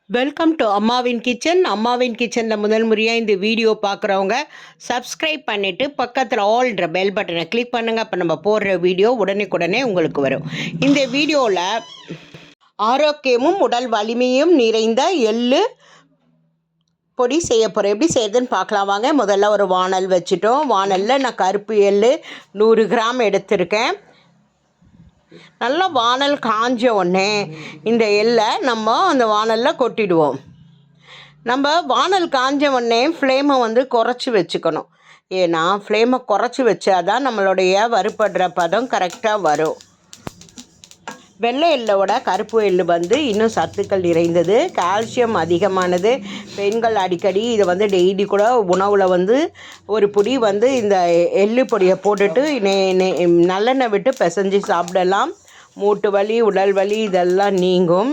Welcome to அம்மாவின் kitchen. அம்மாவின் கிச்சனில் முதல் முறையாக இந்த வீடியோ பார்க்குறவங்க சப்ஸ்கிரைப் பண்ணிவிட்டு பக்கத்தில் ஆல்ன்ற பெல் பட்டனை கிளிக் பண்ணுங்கள். அப்போ நம்ம போடுற வீடியோ உடனே உங்களுக்கு வரும். இந்த வீடியோவில் ஆரோக்கியமும் உடல் வலிமையும் நிறைந்த எள்ளு பொடி செய்ய போகிறேன். எப்படி செய்யறதுன்னு பார்க்கலாம் வாங்க. முதல்ல ஒரு வானல் வச்சுட்டோம். வானலில் நான் கருப்பு எள்ளு 100 கிராம் எடுத்திருக்கேன். நல்லா வானல் காஞ்ச உடனே இந்த எள்ளை நம்ம அந்த வானலில் கொட்டிடுவோம். நம்ம வானல் காஞ்ச உடனே ஃப்ளேமை குறைச்சி வச்சுக்கணும். ஏன்னா ஃப்ளேமை குறைச்சி வச்சாதான் நம்மளுடைய வறுபடுற பதம் கரெக்டாக வரும். வெள்ளை எள்ளோட கருப்பு எள்ளு இன்னும் சத்துக்கள் நிறைந்தது, கால்சியம் அதிகமானது. பெண்கள் அடிக்கடி இதை டெய்லி கூட உணவில் ஒரு பொடி இந்த எள்ளு பொடியை போட்டுட்டு நல்லெண்ணெய் விட்டு பிசைஞ்சு சாப்பிடலாம். மூட்டு வலி, உடல் வலி இதெல்லாம் நீங்கும்.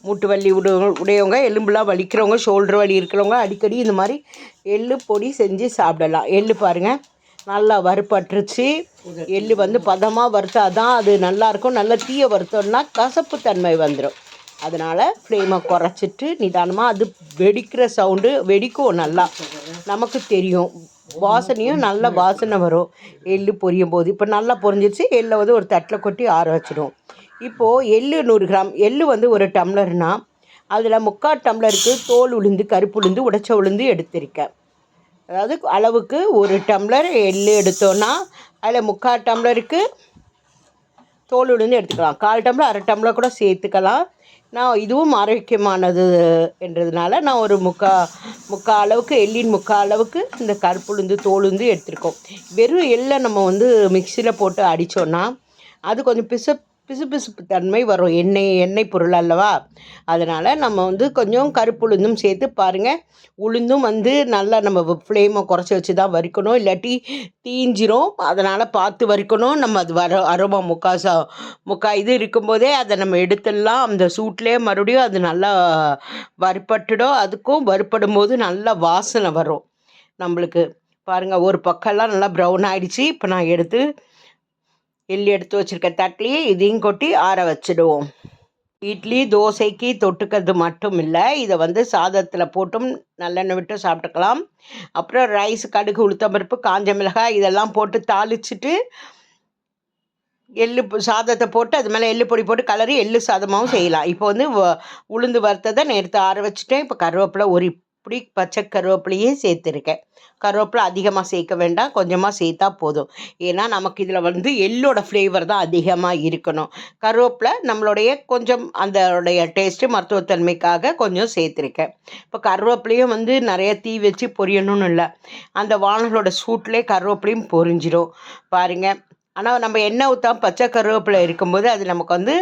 மூட்டு வலி உடையவங்க, எலும்புலாம் வலிக்கிறவங்க, ஷோல்டர் வலி இருக்கிறவங்க அடிக்கடி இந்த மாதிரி எள்ளு பொடி செஞ்சு சாப்பிடலாம். எள்ளு பாருங்கள் நல்லா வறுப்பட்டுருச்சு. எள்ளு பதமாக வறுத்தா தான் அது நல்லாயிருக்கும். நல்லா தீய வறுத்தோம்னா கசப்பு தன்மை வந்துடும். அதனால் ஃப்ளேமை குறைச்சிட்டு நிதானமாக அது வெடிக்கிற சவுண்டு வெடிக்கும். நல்லா நமக்கு தெரியும், வாசனையும் நல்ல வாசனை வரும் எள்ளு பொரியும் போது. இப்போ நல்லா பொரிஞ்சிச்சு. எள்ளை ஒரு தட்டில் கொட்டி ஆற வச்சிடும். இப்போது எள்ளு 100 கிராம் எள்ளு ஒரு டம்ளர்னால் அதில் 3/4 டம்ளருக்கு தோல் உளுந்து, கருப்பு உளுந்து, உடைச்ச உளுந்து எடுத்திருக்கேன். அதாவது அளவுக்கு 1 டம்ளர் எள்ளு எடுத்தோன்னா அதில் 3/4 டம்ளருக்கு தோல் உளுந்து எடுத்துக்கலாம். 1/4 டம்ளர், அரை டம்ளர் கூட சேர்த்துக்கலாம். நான் இதுவும் ஆரோக்கியமானது என்றதுனால நான் ஒரு முக்கால் அளவுக்கு எள்ளின் 3/4 அளவுக்கு இந்த கருப்பு உளுந்து, தோல் உளுந்து எடுத்துருக்கோம். வெறும் எள்ளை நம்ம மிக்சியில் போட்டு அடித்தோன்னா அது கொஞ்சம் பிசுபிசுப்பு தன்மை வரும். எண்ணெய் பொருள் அல்லவா. அதனால் நம்ம கொஞ்சம் கருப்பு உளுந்தும் சேர்த்து பாருங்கள். உளுந்தும் நல்லா நம்ம ஃப்ளேமை குறைச்சி வச்சு தான் வறுக்கணும், இல்லாட்டி தீஞ்சிரும். அதனால் பார்த்து வறுக்கணும். நம்ம அது அரோமா முக்கா இது இருக்கும்போதே அதை நம்ம எடுத்துடலாம். அந்த சூட்லேயே மறுபடியும் அது நல்லா வறுப்பட்டுடும். அதுக்கும் வறுப்படும் போது நல்லா வாசனை வரும் நம்மளுக்கு. பாருங்கள், ஒரு பக்கம்லாம் நல்லா ப்ரௌன் ஆகிடுச்சு. இப்போ நான் எள்ளு எடுத்து வச்சுருக்க தட்டிலேயே இதையும் கொட்டி ஆற வச்சுடுவோம். இட்லி, தோசைக்கு தொட்டுக்கிறது மட்டும் இல்லை, இதை சாதத்தில் போட்டும் நல்லெண்ணெய் விட்டு சாப்பிட்டுக்கலாம். அப்புறம் ரைஸ், கடுகு, உளுத்தம்பருப்பு, காஞ்ச மிளகாய் இதெல்லாம் போட்டு தாளிச்சிட்டு எள்ளு சாதத்தை போட்டு அது மேலே எள்ளு பொடி போட்டு கலரி எள்ளு சாதமாகவும் செய்யலாம். இப்போ உளுந்து வறுத்ததை நேரத்தை ஆற வச்சுட்டேன். இப்போ கருவேப்பிலை ஒரு இப்படி பச்சை கருவேப்பிலையே சேர்த்துருக்கேன். கருவேப்பிலை அதிகமாக சேர்க்க வேண்டாம், கொஞ்சமாக சேர்த்தா போதும். ஏன்னா நமக்கு இதில் எள்ளோட ஃப்ளேவர் தான் அதிகமாக இருக்கணும். கருவேப்பிலை நம்மளுடைய கொஞ்சம் அதோடைய டேஸ்ட்டு மருத்துவத்தன்மைக்காக கொஞ்சம் சேர்த்துருக்கேன். இப்போ கருவேப்பிலையும் நிறைய தீ வச்சு பொரியணும்னு இல்லை, அந்த வானலோட சூட்லேயே கருவேப்பிலையும் பொரிஞ்சிடும் பாருங்கள். ஆனால் நம்ம எண்ணெய் ஊற்றாம பச்சை கருவேப்பிலை இருக்கும்போது அது நமக்கு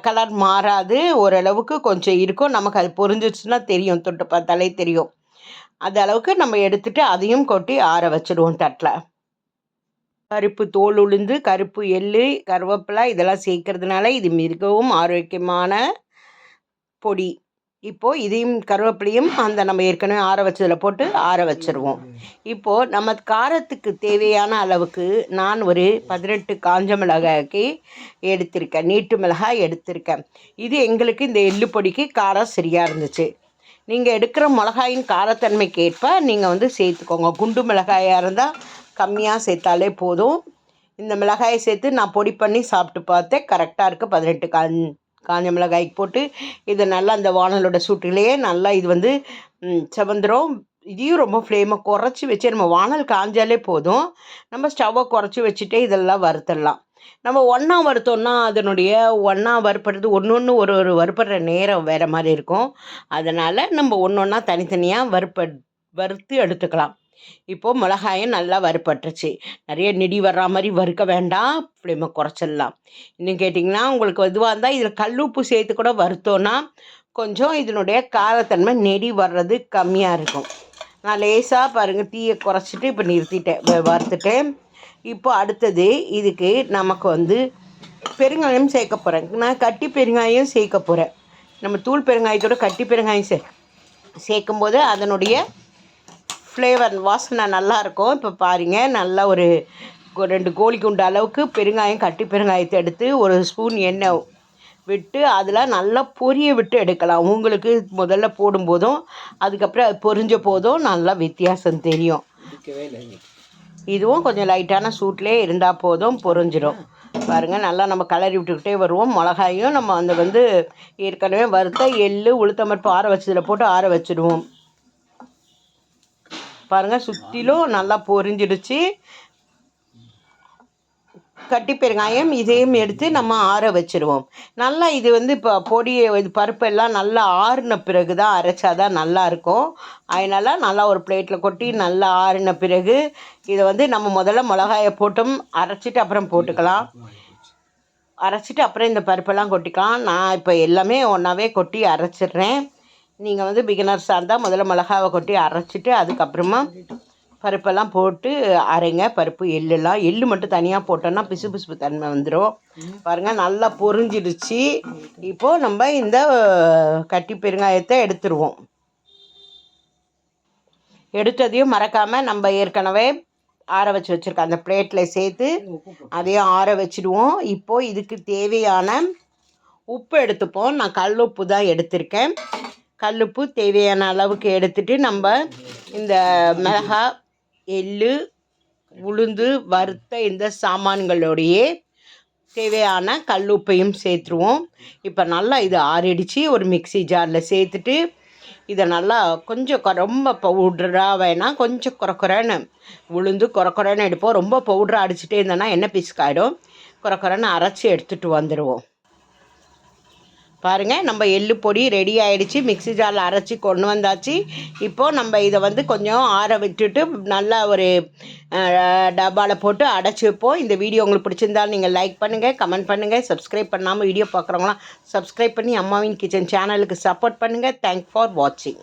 கலர் மாறாது, ஓரளவுக்கு கொஞ்சம் இருக்கும். நமக்கு அது பொரிஞ்சிச்சுன்னா தெரியும், தொட்டு பார்த்தாலே தெரியும். அந்த அளவுக்கு நம்ம எடுத்துகிட்டு அதையும் கொட்டி ஆற வச்சுடுவோம் தட்டில். கருப்பு தோல் உளுந்து, கருப்பு எள்ளு, கருவேப்பிலை இதெல்லாம் சேர்க்கறதுனால இது மிகவும் ஆரோக்கியமான பொடி. இப்போது இதையும் கருவேப்பிலையும் நம்ம ஏற்கனவே ஆற வச்சதில் போட்டு ஆற வச்சுருவோம். இப்போது நம்ம காரத்துக்கு தேவையான அளவுக்கு நான் ஒரு 18 காஞ்ச மிளகாய்க்கு எடுத்திருக்கேன், நீட்டு மிளகாய் எடுத்திருக்கேன். இது எங்களுக்கு இந்த எள்ளு பொடிக்கு காரம் சரியாக இருந்துச்சு. நீங்கள் எடுக்கிற மிளகாயின் காரத்தன்மைக்கு ஏற்ப நீங்கள் சேர்த்துக்கோங்க. குண்டு மிளகாயாக இருந்தால் கம்மியாக சேர்த்தாலே போதும். இந்த மிளகாயை சேர்த்து நான் பொடி பண்ணி சாப்பிட்டு பார்த்தேன், கரெக்டாக இருக்குது. 18 காஞ்ச மிளகாய்க்கு போட்டு இதை நல்லா அந்த வானலோட சூட்டிலேயே நல்லா இது செவந்துடும். இதையும் ரொம்ப ஃப்ளேமை குறைச்சி வச்சு, நம்ம வானல் காஞ்சாலே போதும், நம்ம ஸ்டவ்வை குறைச்சி வச்சுட்டே இதெல்லாம் வறுத்துடலாம். நம்ம ஒன்றா வறுத்தோம்னா அதனுடைய ஒன்றா வறுப்படுறது ஒன்று ஒரு வறுப்படுற நேரம் வேறு மாதிரி இருக்கும். அதனால் நம்ம ஒன்றா தனித்தனியாக வறுத்து எடுத்துக்கலாம். இப்போது மிளகாயும் நல்லா வறுப்பட்டுருச்சு. நிறைய நெடி வர்ற மாதிரி வறுக்க வேண்டாம், ஃப்ளேமை குறைச்சிடலாம். இன்னும் கேட்டிங்கன்னா உங்களுக்கு இதுவாக இருந்தால் இதில் கல்லுப்பு சேர்த்து கூட வறுத்தோன்னா கொஞ்சம் இதனுடைய காரத்தன்மை நெடி வர்றது கம்மியாக இருக்கும். நான் லேசாக பாருங்கள் தீயை குறைச்சிட்டு இப்போ நிறுத்திட்டேன், வறுத்துட்டேன். இப்போ அடுத்தது இதுக்கு நமக்கு பெருங்காயம் சேர்க்க போகிறேன். நான் கட்டி பெருங்காயம் சேர்க்க போகிறேன். நம்ம தூள் பெருங்காயத்தோட கட்டி பெருங்காயம் சேர்க்கும்போது அதனுடைய ஃப்ளேவர் வாசனை நல்லாயிருக்கும். இப்போ பாருங்கள், நல்லா ஒரு 2 கோழி குண்டு அளவுக்கு பெருங்காயம், கட்டி பெருங்காயத்தை எடுத்து ஒரு ஸ்பூன் எண்ணெய் விட்டு அதில் நல்லா பொரிய விட்டு எடுக்கலாம். உங்களுக்கு முதல்ல போடும்போதும் அதுக்கப்புறம் அது பொரிஞ்ச போதும் நல்லா வித்தியாசம் தெரியும். இதுவும் கொஞ்சம் லைட்டான சூட்லேயே இருந்தால் போதும், பொரிஞ்சிடும். பாருங்கள், நல்லா நம்ம கலரி விட்டுக்கிட்டே வருவோம். மிளகாயும் நம்ம வந்து ஏற்கனவே வறுத்த எள்ளு உளுத்தம்பருப்பு ஆற வச்சதில் போட்டு ஆற வச்சுடுவோம். பாருங்கள், சுற்றிலும் நல்லா பொரிஞ்சிடுச்சு. கட்டி பெருங்காயம் இதையும் எடுத்து நம்ம ஆற வச்சுருவோம். நல்லா இது இப்போ இது பருப்பெல்லாம் நல்லா ஆறின பிறகு தான் அரைச்சாதான் நல்லாயிருக்கும். அதனால் நல்லா ஒரு பிளேட்டில் கொட்டி நல்லா ஆறின பிறகு இதை நம்ம முதல்ல மிளகாயை போட்டும் அரைச்சிட்டு அப்புறம் போட்டுக்கலாம். அரைச்சிட்டு அப்புறம் இந்த பருப்பெல்லாம் கொட்டிக்கலாம். நான் இப்போ எல்லாமே ஒன்றாவே கொட்டி அரைச்சிட்றேன். நீங்கள் பிகினர்ஸாக இருந்தால் முதல்ல மிளகாவை கொட்டி அரைச்சிட்டு அதுக்கப்புறமா பருப்பெல்லாம் போட்டு அரைங்க. பருப்பு எள்ளு மட்டும் தனியாக போட்டோன்னா பிசு பிசுப்பு தன்மை வந்துடும். பாருங்கள், நல்லா பொரிஞ்சிடுச்சு. இப்போது நம்ம இந்த கட்டி பெருங்காயத்தை எடுத்துருவோம். எடுத்ததையும் மறக்காமல் நம்ம ஏற்கனவே ஆற வச்சுருக்க அந்த பிளேட்டில் சேர்த்து அதையும் ஆற வச்சுடுவோம். இப்போது இதுக்கு தேவையான உப்பு எடுத்துப்போம். நான் கல் உப்பு தான் எடுத்திருக்கேன். கல்லுப்பு தேவையான அளவுக்கு எடுத்துகிட்டு நம்ம இந்த மிளகாய் எள்ளு உளுந்து வறுத்த இந்த சாமான்களோடையே தேவையான கல்லுப்பையும் சேர்த்துருவோம். இப்போ நல்லா இது ஆறிடுச்சு. ஒரு மிக்சி ஜாரில் சேர்த்துட்டு இதை நல்லா கொஞ்சம் ரொம்ப பவுட்ராக வேணாம், கொஞ்சம் குறக்குறன்னு உளுந்து குறக்குறன்னு எடுப்போம். ரொம்ப பவுட்ராக அடிச்சுட்டே இருந்தோன்னா எண்ணெய் பிசுக்காயிடும். குறக்குறன்னு அரைச்சி எடுத்துகிட்டு வந்துடுவோம். பாருங்கள், நம்ம எள்ளு பொடி ரெடி ஆகிடுச்சு. மிக்ஸி ஜாரில் அரைச்சி கொண்டு வந்தாச்சு. இப்போது நம்ம இதை கொஞ்சம் ஆற விட்டுட்டு நல்லா ஒரு டப்பாவில் போட்டு அடைச்சி வைப்போம். இந்த வீடியோ உங்களுக்கு பிடிச்சிருந்தாலும் நீங்கள் லைக் பண்ணுங்கள், கமெண்ட் பண்ணுங்கள். சப்ஸ்கிரைப் பண்ணாமல் வீடியோ பார்க்குறவங்களாம் சப்ஸ்கிரைப் பண்ணி அம்மாவின் கிச்சன் சேனலுக்கு சப்போர்ட் பண்ணுங்கள். தேங்க்ஸ் ஃபார் வாட்சிங்.